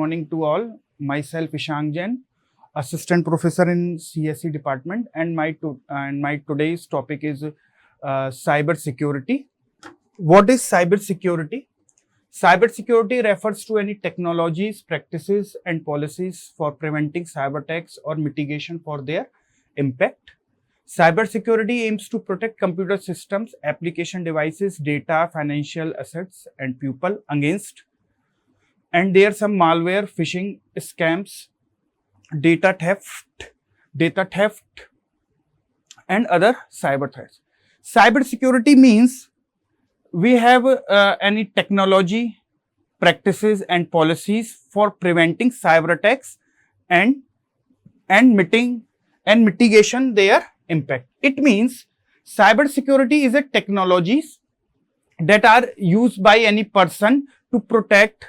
morning to all. Myself Ishank Jain, assistant professor in CSE department, and my today's topic is cyber security. What is cyber security? Cyber security refers to any technologies, practices, and policies for preventing cyber attacks or mitigation for their impact. Cybersecurity aims to protect computer systems, application devices, data, financial assets, and people against, and there are some malware, phishing, scams, data theft, and other cyber threats. Cybersecurity means we have any technology, practices, and policies for preventing cyber attacks and mitigation their impact. It means cybersecurity is a technologies that are used by any person to protect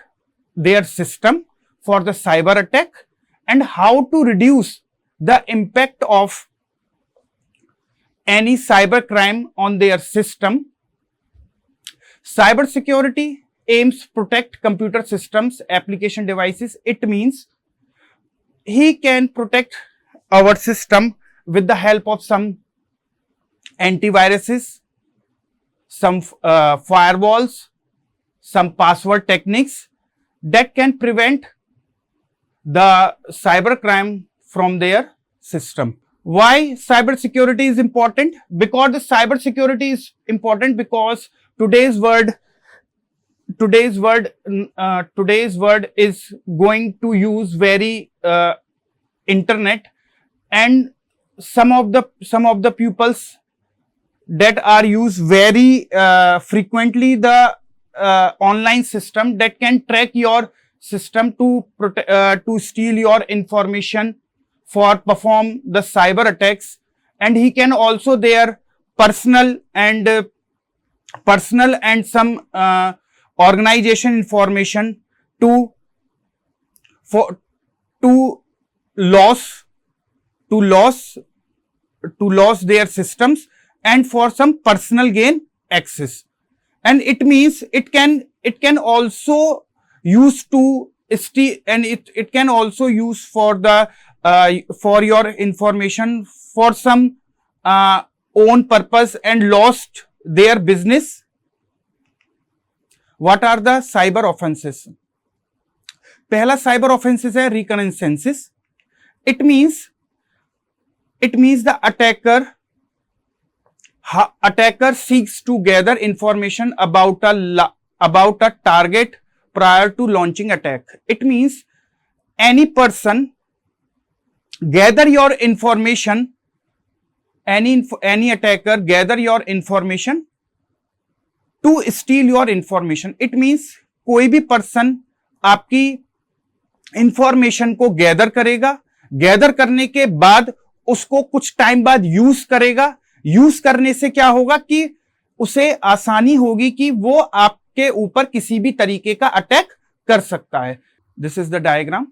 their system for the cyber attack and how to reduce the impact of any cyber crime on their system. Cybersecurity aims to protect computer systems, application devices. It means he can protect our system with the help of some antiviruses, some firewalls, some password techniques that can prevent the cyber crime from their system. Why cyber security is important? Because the cyber security is important because today's world is going to use very internet, and some of the pupils that are used very frequently the online system that can track your system to steal your information for perform the cyber attacks, and he can also their personal and some organization information to lose their systems and for some personal gain access. And it means it can also use to steal, and it can also use for the for your information for some own purpose and lost their business. What are the cyber offenses? पहला cyber offenses है reconnaissance. It means the attacker seeks to gather information about a target prior to launching attack. It means any person gather your information, any attacker gather your information to steal your information. It means कोई भी person आपकी information को gather करेगा, gather करने के बाद उसको कुछ टाइम बाद यूज करेगा. यूज करने से क्या होगा कि उसे आसानी होगी कि वो आपके ऊपर किसी भी तरीके का अटैक कर सकता है. This is the diagram.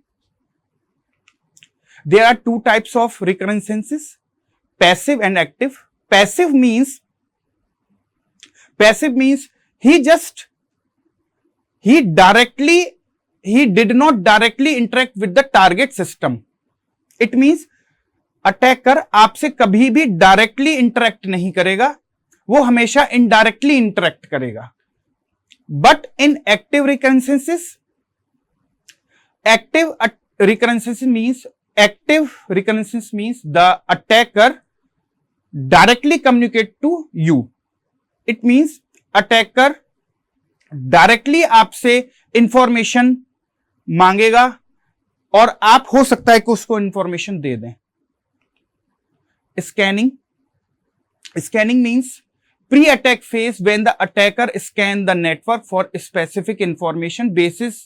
There are two types of reconnaissances, passive and active. Passive means he did not directly interact with the target system. It means attacker आपसे कभी भी डायरेक्टली इंटरेक्ट नहीं करेगा, वो हमेशा इनडायरेक्टली इंटरेक्ट करेगा. But in active reconnaissance means the attacker directly communicate to you. It means attacker directly आपसे information मांगेगा और आप हो सकता है कि उसको इंफॉर्मेशन दे दें. Scanning means pre-attack phase when the attacker scan the network for specific information basis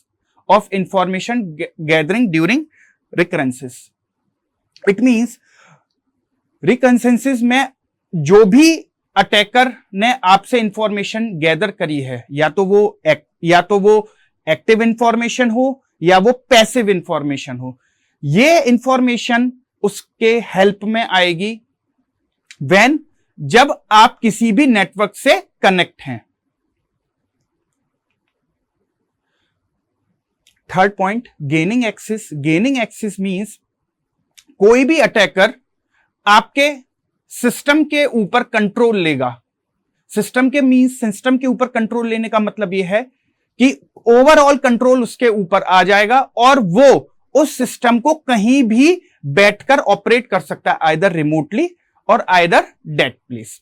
of information gathering during reconnaissance. It means reconnaissance में जो भी अटैकर ने आपसे इंफॉर्मेशन गैदर करी है, या तो वो एक्टिव इंफॉर्मेशन हो या वो पैसिव इंफॉर्मेशन हो, ये इंफॉर्मेशन उसके हेल्प में आएगी जब आप किसी भी नेटवर्क से कनेक्ट हैं. Third point, gaining access. Gaining access means कोई भी अटैकर आपके सिस्टम के ऊपर कंट्रोल लेगा। सिस्टम के ऊपर कंट्रोल लेने का मतलब यह है कि ओवरऑल कंट्रोल उसके ऊपर आ जाएगा और वो उस सिस्टम को कहीं भी बैठकर ऑपरेट कर सकता है, आइदर रिमोटली और either that place.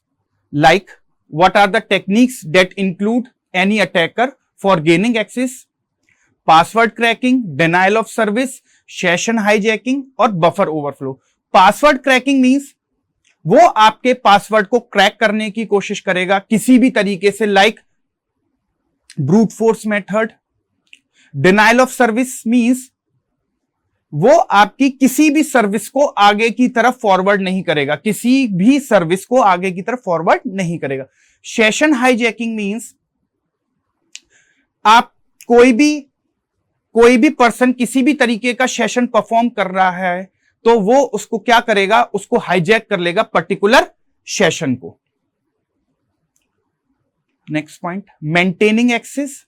Like what are the techniques that include any attacker for gaining access? Password cracking, denial of service, session hijacking और buffer overflow. Password cracking means वो आपके पासवर्ड को crack करने की कोशिश करेगा किसी भी तरीके से, like brute force method. Denial of service means वो आपकी किसी भी सर्विस को आगे की तरफ फॉरवर्ड नहीं करेगा, किसी भी सर्विस को आगे की तरफ फॉरवर्ड नहीं करेगा। सेशन हाईजैकिंग मींस आप कोई भी पर्सन किसी भी तरीके का सेशन परफॉर्म कर रहा है तो वो उसको क्या करेगा, उसको हाईजैक कर लेगा पर्टिकुलर सेशन को। Next point, maintaining access.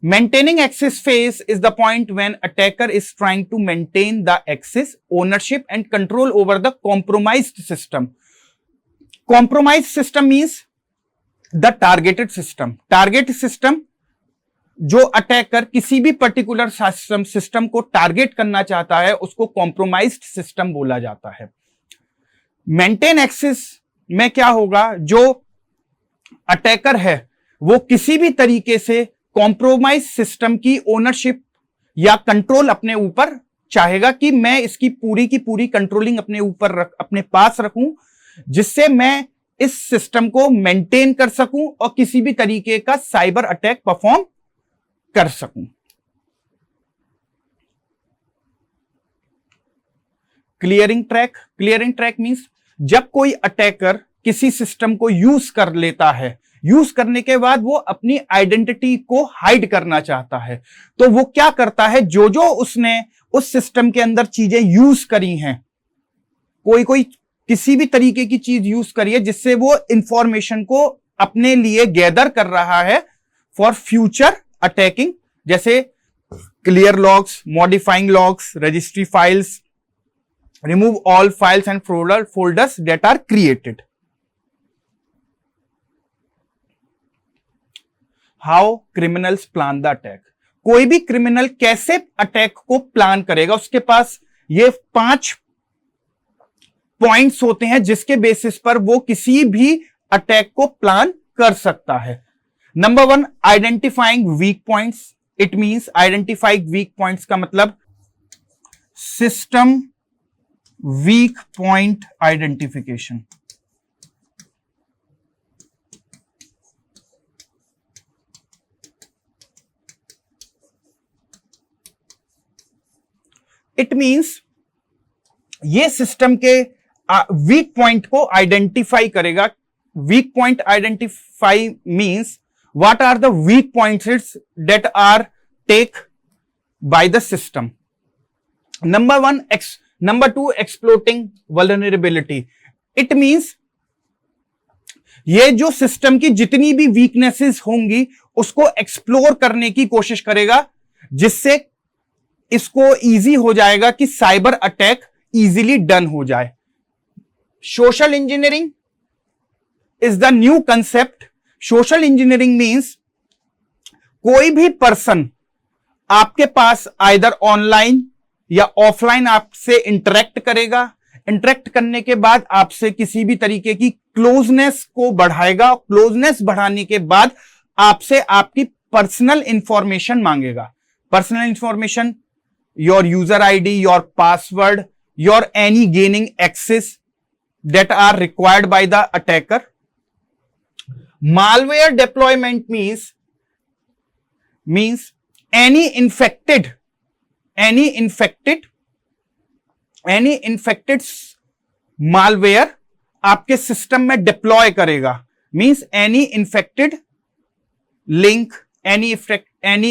Maintaining access phase is the point when attacker is trying to maintain the access, ownership and control over the compromised system. Compromised system means the targeted system. Target system जो attacker किसी भी particular system को target करना चाहता है उसको compromised system बोला जाता है। मेंटेन एक्सेस में क्या होगा, जो अटैकर है वो किसी भी तरीके से कॉम्प्रोमाइज सिस्टम की ओनरशिप या कंट्रोल अपने ऊपर चाहेगा कि मैं इसकी पूरी की पूरी कंट्रोलिंग अपने पास रखूं, जिससे मैं इस सिस्टम को मेंटेन कर सकूं और किसी भी तरीके का साइबर अटैक परफॉर्म कर सकूं। Clearing track. Clearing track means जब कोई अटैकर किसी सिस्टम को यूज कर लेता है, यूज करने के बाद वो अपनी आइडेंटिटी को हाइड करना चाहता है, तो वो क्या करता है, जो जो उसने उस सिस्टम के अंदर चीजें यूज करी हैं, कोई किसी भी तरीके की चीज यूज करी है जिससे वो इंफॉर्मेशन को अपने लिए गैदर कर रहा है फॉर फ्यूचर अटैकिंग, जैसे clear logs, modifying logs, registry files, remove all files and folders that are created. How criminals plan the attack. कोई भी क्रिमिनल कैसे अटैक को प्लान करेगा, उसके पास ये 5 पॉइंट्स होते हैं जिसके बेसिस पर वो किसी भी अटैक को प्लान कर सकता है। Number 1, identifying weak points. It means identifying weak points का मतलब system weak point identification. It means ये सिस्टम के वीक पॉइंट को आइडेंटिफाई करेगा। Weak point identify means what are the weak points that are take by the system. Number 2, exploiting vulnerability. It means ये जो system की जितनी भी weaknesses होंगी उसको एक्सप्लोर करने की कोशिश करेगा, जिससे इसको इजी हो जाएगा कि साइबर अटैक इजीली डन हो जाए। Social engineering is the new concept. Social engineering means कोई भी पर्सन आपके पास आइदर ऑनलाइन या ऑफलाइन आपसे इंटरेक्ट करेगा, इंटरेक्ट करने के बाद आपसे किसी भी तरीके की क्लोजनेस को बढ़ाएगा, क्लोजनेस बढ़ाने के बाद आपसे आपकी पर्सनल इंफॉर्मेशन मांगेगा। Personal information, your user ID, your password, your any gaining access that are required by the attacker. Malware deployment means any infected malware आपके सिस्टम में डिप्लॉय करेगा। Means any infected link, any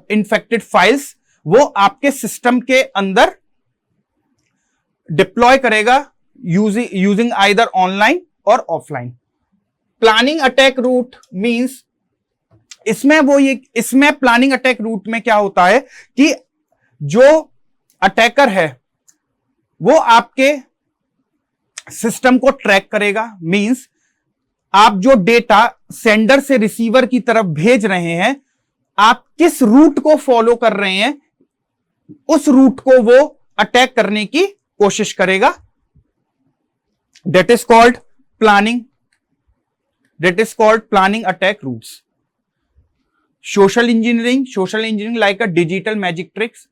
infected files वो आपके system के अंदर deploy करेगा using either online और offline. Planning attack route means इसमें प्लानिंग अटैक रूट में क्या होता है कि जो अटैकर है वो आपके सिस्टम को ट्रैक करेगा। मींस आप जो डेटा सेंडर से रिसीवर की तरफ भेज रहे हैं, आप किस रूट को फॉलो कर रहे हैं, उस रूट को वो अटैक करने की कोशिश करेगा। That is called planning attack routes. Social engineering like a digital magic tricks.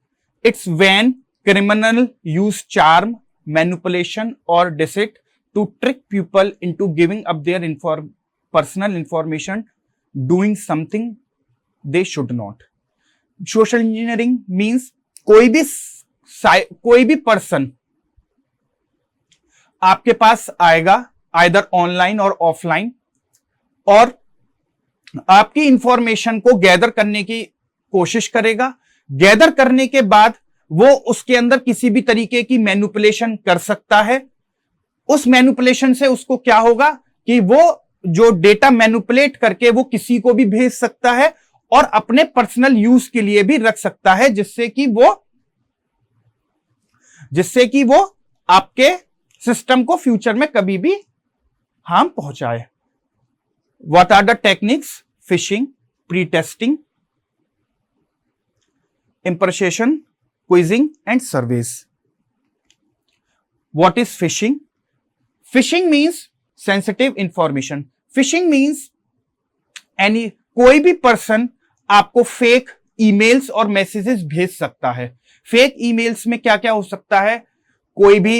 It's when criminal use charm, manipulation or deceit to trick people into giving up their personal information, doing something they should not. Social engineering means कोई भी person आपके पास आएगा, either online और offline, और आपकी information को gather करने की कोशिश करेगा। गैदर करने के बाद वो उसके अंदर किसी भी तरीके की मैनिपुलेशन कर सकता है। उस मैनिपुलेशन से उसको क्या होगा कि वो जो डेटा मैनिपुलेट करके वो किसी को भी भेज सकता है और अपने पर्सनल यूज के लिए भी रख सकता है, जिससे कि वो आपके सिस्टम को फ्यूचर में कभी भी हार्म पहुंचाए। What are the techniques? Phishing, pre-testing, impersonation, quizzing, and surveys. What is phishing? Phishing means sensitive information. Phishing means कोई भी पर्सन आपको फेक ईमेल्स और मैसेजेस भेज सकता है। फेक ईमेल्स में क्या क्या हो सकता है? कोई भी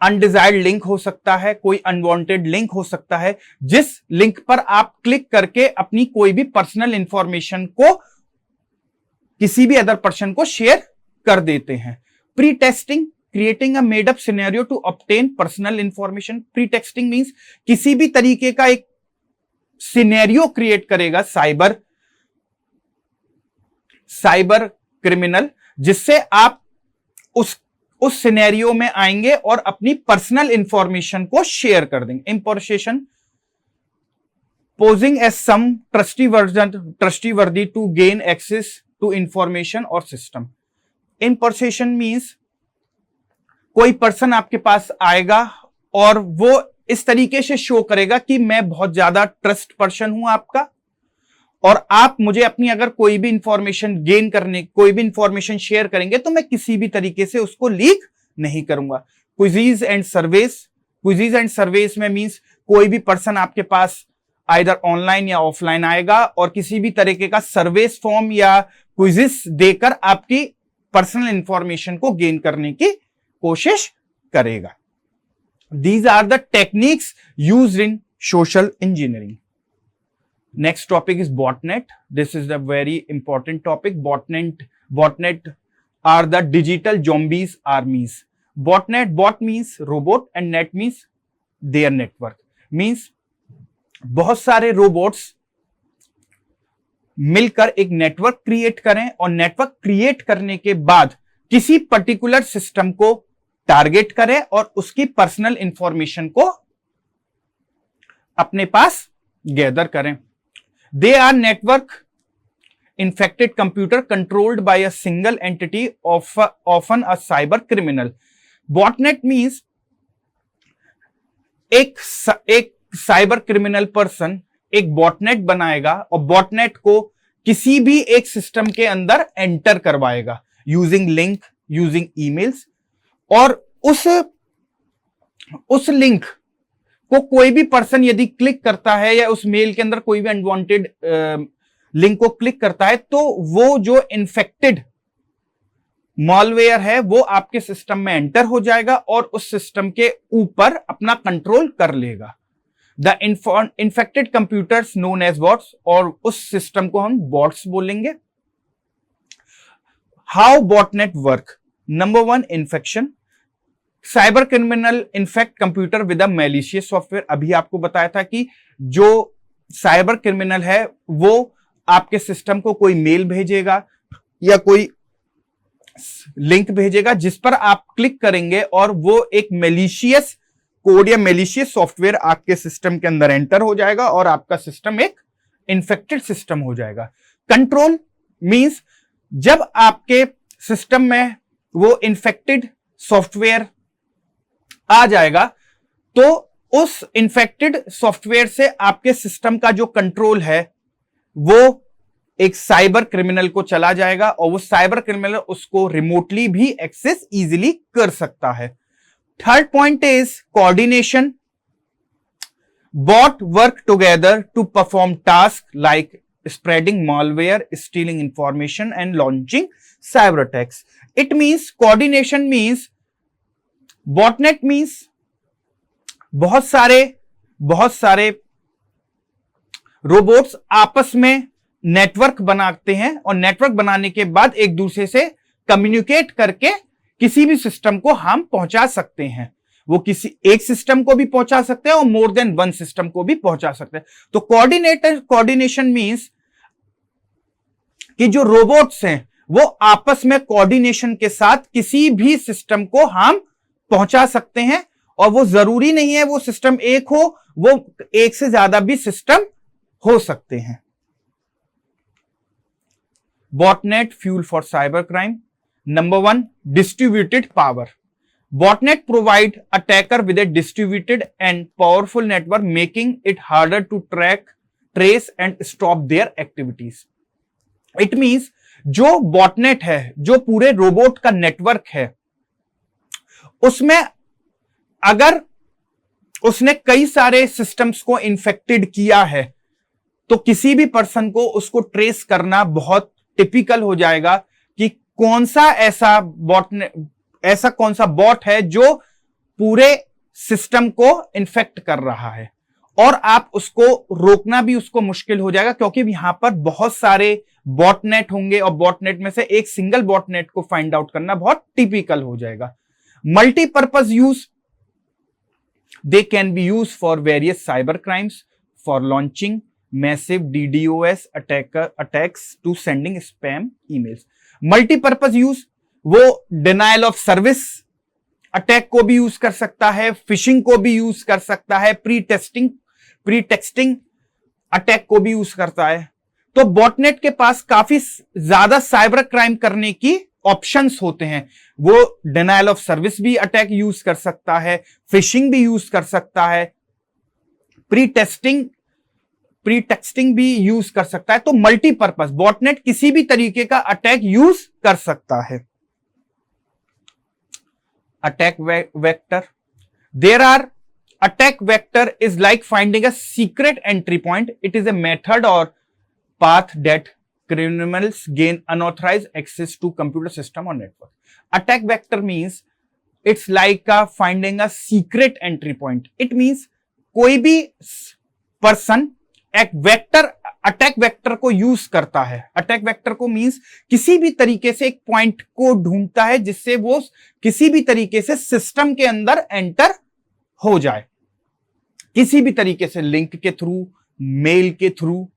अनडिजायर्ड लिंक हो सकता है, कोई अनवांटेड लिंक हो सकता है, जिस लिंक पर आप क्लिक करके अपनी कोई भी पर्सनल इंफॉर्मेशन को किसी भी अदर पर्सन को शेयर कर देते हैं। Pre testing, creating a made up scenario to obtain personal information. Pre testing means किसी भी तरीके का एक सिनेरियो क्रिएट करेगा साइबर क्रिमिनल, जिससे आप उस सिनेरियो में आएंगे और अपनी पर्सनल इंफॉर्मेशन को शेयर कर देंगे। Importation, posing as some trustworthy to gain access to information or system. Impersonation means कोई पर्सन आपके पास आएगा और वो इस तरीके से शो करेगा कि मैं बहुत ज्यादा ट्रस्ट पर्सन हूं आपका, और आप मुझे अपनी अगर कोई भी इंफॉर्मेशन कोई भी इंफॉर्मेशन शेयर करेंगे तो मैं किसी भी तरीके से उसको लीक नहीं करूंगा। क्विजीज एंड सर्वेस में मींस कोई भी पर्सन आपके पास आइदर ऑनलाइन या ऑफलाइन आएगा और किसी भी तरीके का सर्वेस फॉर्म या क्विजिस देकर आपकी पर्सनल इंफॉर्मेशन को गेन करने की कोशिश करेगा। These are the techniques used in social engineering. Next topic is botnet. This is the very important topic. Botnet are the digital zombies armies. Bot means robot and net means their network. Means बहुत सारे robots मिलकर एक network create करें और network create करने के बाद किसी पर्टिकुलर सिस्टम को टारगेट करें और उसकी पर्सनल इंफॉर्मेशन को अपने पास गैदर करें। They are network infected computer controlled by a single entity, often a cyber criminal. Botnet means एक साइबर क्रिमिनल पर्सन एक बॉटनेट बनाएगा और बॉटनेट को किसी भी एक सिस्टम के अंदर एंटर करवाएगा यूजिंग लिंक, यूजिंग ईमेल्स, और उस लिंक को कोई भी पर्सन यदि क्लिक करता है या उस मेल के अंदर कोई भी अनवांटेड लिंक को क्लिक करता है तो वो जो इन्फेक्टेड मॉलवेयर है वो आपके सिस्टम में एंटर हो जाएगा और उस सिस्टम के ऊपर अपना कंट्रोल कर लेगा। The infected computers known as bots, और उस सिस्टम को हम बॉट्स बोलेंगे। How botnet work? Number 1, infection. Cyber criminal infect computer with a malicious software. अभी आपको बताया था कि जो साइबर क्रिमिनल है वो आपके सिस्टम को कोई मेल भेजेगा या कोई लिंक भेजेगा जिस पर आप क्लिक करेंगे और वो एक मैलिशियस कोड या मैलिशियस सॉफ्टवेयर आपके सिस्टम के अंदर एंटर हो जाएगा और आपका सिस्टम एक इन्फेक्टेड सिस्टम हो जाएगा। कंट्रोल मींस जब आपके सिस्टम में वो इन्फेक्टेड सॉफ्टवेयर आ जाएगा तो उस इन्फेक्टेड सॉफ्टवेयर से आपके सिस्टम का जो कंट्रोल है वो एक साइबर क्रिमिनल को चला जाएगा और वो साइबर क्रिमिनल उसको रिमोटली भी एक्सेस इजीली कर सकता है। Third point is coordination. Bot work together to perform task like spreading malware, stealing information and launching cyber attacks. It means coordination means botnet means बहुत सारे रोबोट्स आपस में network बनाते हैं और नेटवर्क बनाने के बाद एक दूसरे से कम्युनिकेट करके किसी भी सिस्टम को हम पहुंचा सकते हैं। वो किसी एक सिस्टम को भी पहुंचा सकते हैं और मोर देन वन सिस्टम को भी पहुंचा सकते हैं। तो कोऑर्डिनेशन मींस कि जो रोबोट्स हैं वो आपस में कोऑर्डिनेशन के साथ किसी भी सिस्टम को हम पहुंचा सकते हैं और वो जरूरी नहीं है वो सिस्टम एक हो, वो एक से ज्यादा भी सिस्टम हो सकते हैं। Botnet fuel for cyber crime. Number 1, distributed power. Botnet provide attacker with a distributed and powerful network, making it harder to track, trace and stop their activities. It means जो botnet है, जो पूरे robot का network है, उसमें अगर उसने कई सारे सिस्टम्स को इन्फेक्टेड किया है तो किसी भी पर्सन को उसको ट्रेस करना बहुत टिपिकल हो जाएगा कि कौन सा ऐसा कौन सा बॉट है जो पूरे सिस्टम को इन्फेक्ट कर रहा है, और आप उसको रोकना भी उसको मुश्किल हो जाएगा क्योंकि यहां पर बहुत सारे बॉटनेट होंगे और बॉटनेट में से एक सिंगल बॉटनेट को फाइंड आउट करना बहुत टिपिकल हो जाएगा। Multipurpose use. They can be use for various cyber crimes, for launching massive DDoS attacks to sending spam emails. Multipurpose use वो डिनायल ऑफ सर्विस अटैक को भी यूज कर सकता है, फिशिंग को भी यूज कर सकता है, प्री टेक्सटिंग अटैक को भी यूज करता है। तो बॉटनेट के पास काफी ज्यादा साइबर क्राइम करने की ऑप्शंस होते हैं। वो डिनायल ऑफ सर्विस भी अटैक यूज कर सकता है, फिशिंग भी यूज कर सकता है, प्री टेक्सटिंग भी यूज कर सकता है। तो मल्टीपर्पज बॉटनेट किसी भी तरीके का अटैक यूज कर सकता है। Attack vector. There are attack vector is like finding a secret entry point. It is a method or path that criminals gain unauthorized access to computer system or network. Attack vector means it's like finding a secret entry point. It means कोई भी person एक vector attack vector को use करता है। Attack vector को means किसी भी तरीके से एक पॉइंट को ढूंढता है जिससे वो किसी भी तरीके से सिस्टम के अंदर एंटर हो जाए, किसी भी तरीके से लिंक के थ्रू, मेल के थ्रू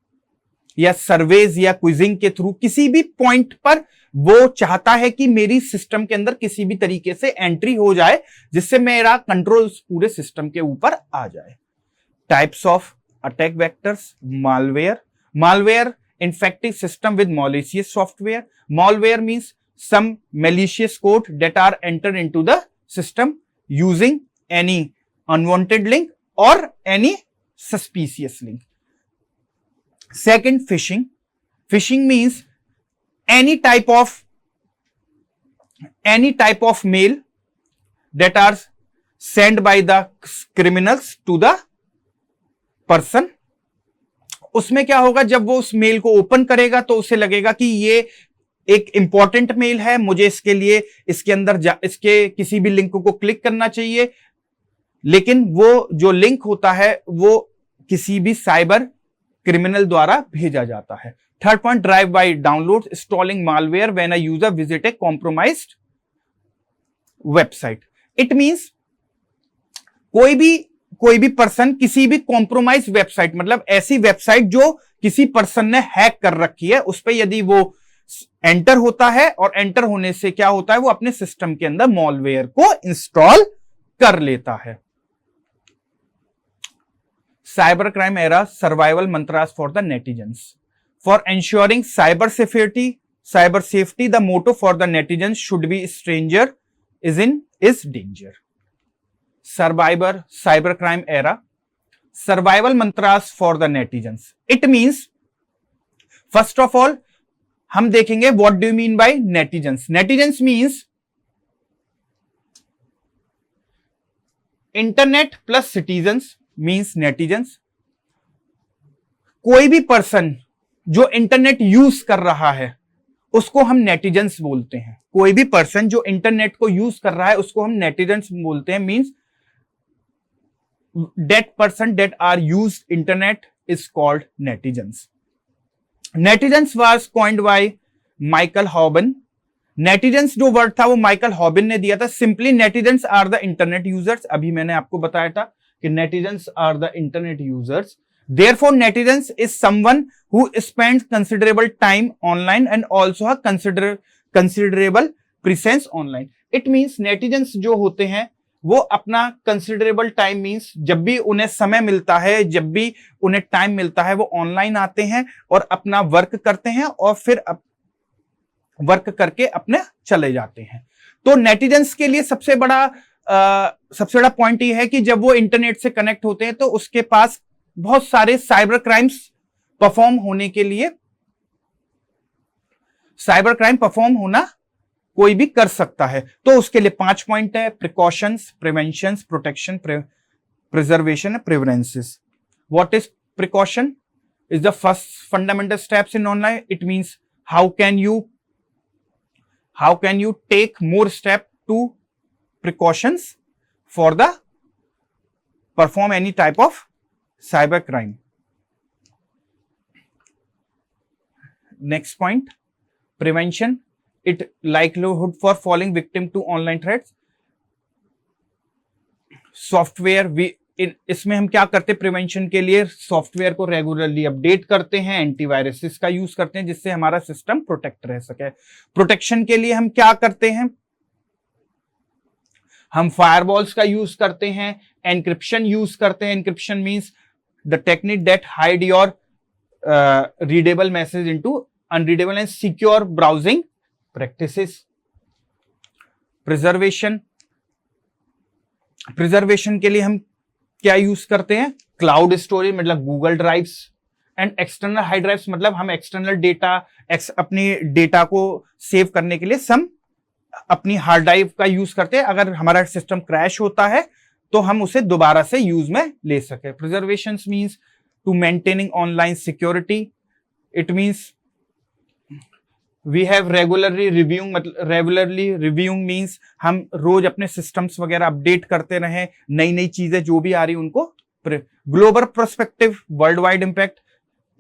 या सर्वेज या क्विजिंग के थ्रू, किसी भी पॉइंट पर वो चाहता है कि मेरी सिस्टम के अंदर किसी भी तरीके से एंट्री हो जाए जिससे मेरा कंट्रोल पूरे सिस्टम के ऊपर आ जाए। Types of attack vectors. Malware infecting system with malicious software. Malware means some malicious code that are entered into the system using any unwanted link or any suspicious link. Second, phishing. Phishing means any type of mail that are sent by the criminals to the person. उसमें क्या होगा, जब वो उस mail को open करेगा तो उसे लगेगा कि ये एक इंपॉर्टेंट मेल है, मुझे इसके लिए इसके अंदर इसके किसी भी लिंक को क्लिक करना चाहिए, लेकिन वो जो लिंक होता है वो किसी भी साइबर क्रिमिनल द्वारा भेजा जाता है। Third point, drive bye download installing malware when a user visit A compromised website. It means कोई भी पर्सन किसी भी कॉम्प्रोमाइज वेबसाइट, मतलब ऐसी वेबसाइट जो किसी पर्सन ने हैक कर रखी है, उस पर यदि वो एंटर होता है और एंटर होने से क्या होता है, वो अपने सिस्टम के अंदर मॉलवेयर को इंस्टॉल कर लेता है। cyber crime era survival mantras for the netizens. For ensuring cyber safety, the motto for the netizens should be stranger is danger. Cyber crime era survival mantras for the netizens. It means first of all हम देखेंगे what do you mean by netizens. Netizens means internet plus citizens means netizens. कोई भी person जो internet use कर रहा है उसको हम नेटिजन्स बोलते हैं. कोई भी पर्सन जो इंटरनेट को यूज कर रहा है उसको हम नेटिजन्स बोलते हैं. Means that person that are used internet is called netizens. Netizens was coined by Michael Hobben. Netizens जो वर्ड था वो माइकल हॉबिन ने दिया था. Simply netizens are the internet users. अभी मैंने आपको बताया था कि netizens are the internet users. Therefore, netizens is someone who spends considerable time online and also a considerable presence online. It means netizens जो होते हैं वो अपना कंसिडरेबल टाइम मींस जब भी उन्हें समय मिलता है, जब भी उन्हें टाइम मिलता है वो ऑनलाइन आते हैं और अपना वर्क करते हैं और फिर वर्क करके अपने चले जाते हैं. तो नेटिजन्स के लिए सबसे बड़ा पॉइंट ये है कि जब वो इंटरनेट से कनेक्ट होते हैं तो उसके पास बहुत सारे साइबर क्राइम्स परफॉर्म होना कोई भी कर सकता है. तो उसके लिए 5 पॉइंट है. Precautions, preventions, protection, preservation, perseverances. What is precaution? Is the first fundamental steps in online. It means how can you take more step to precautions for the perform any type of cyber crime. Next point, prevention. It likelihood for falling victim to online threats. Software इसमें हम क्या करते हैं? Prevention के लिए software को regularly update करते हैं, एंटीवायरसेस का यूज करते हैं जिससे हमारा सिस्टम प्रोटेक्ट रह सके. प्रोटेक्शन के लिए हम क्या करते हैं? हम फायरवॉल्स का यूज करते हैं, एनक्रिप्शन यूज करते हैं. Encryption means the technique that hide your readable message into unreadable and secure browsing practices. Preservation के लिए हम क्या यूज करते हैं? क्लाउड स्टोरेज मतलब Google drives and external hard drives मतलब हम एक्सटर्नल डेटा अपनी डेटा को सेव करने के लिए अपनी हार्ड ड्राइव का यूज करते हैं. अगर हमारा सिस्टम क्रैश होता है तो हम उसे दोबारा से यूज में ले सके. Preservation means to maintaining online security. It means we have regularly reviewing means हम रोज अपने सिस्टम्स वगैरह अपडेट करते रहें, नई चीजें जो भी आ रही उनको. Global perspective, world wide impact.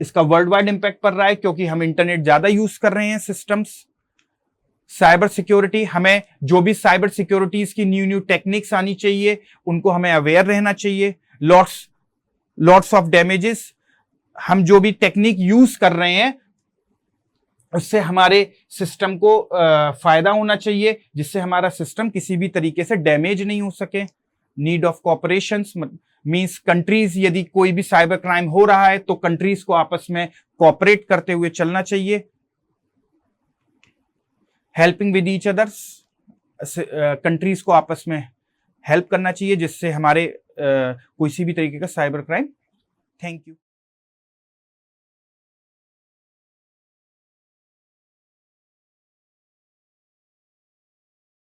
इसका वर्ल्ड वाइड इंपैक्ट पड़ रहा है क्योंकि हम इंटरनेट ज्यादा यूज कर रहे हैं सिस्टम्स. साइबर सिक्योरिटी, हमें जो भी साइबर सिक्योरिटीज की न्यू टेक्निक्स आनी चाहिए उनको हमें अवेयर रहना चाहिए. लॉट्स ऑफ डैमेजेस, हम जो भी टेक्निक यूज कर रहे हैं उससे हमारे सिस्टम को फायदा होना चाहिए जिससे हमारा सिस्टम किसी भी तरीके से डैमेज नहीं हो सके. Need of cooperations means countries, यदि कोई भी साइबर क्राइम हो रहा है तो कंट्रीज को आपस में कोऑपरेट करते हुए चलना चाहिए. Helping with each others, countries को आपस में हेल्प करना चाहिए जिससे हमारे किसी भी तरीके का साइबर क्राइम. Thank you.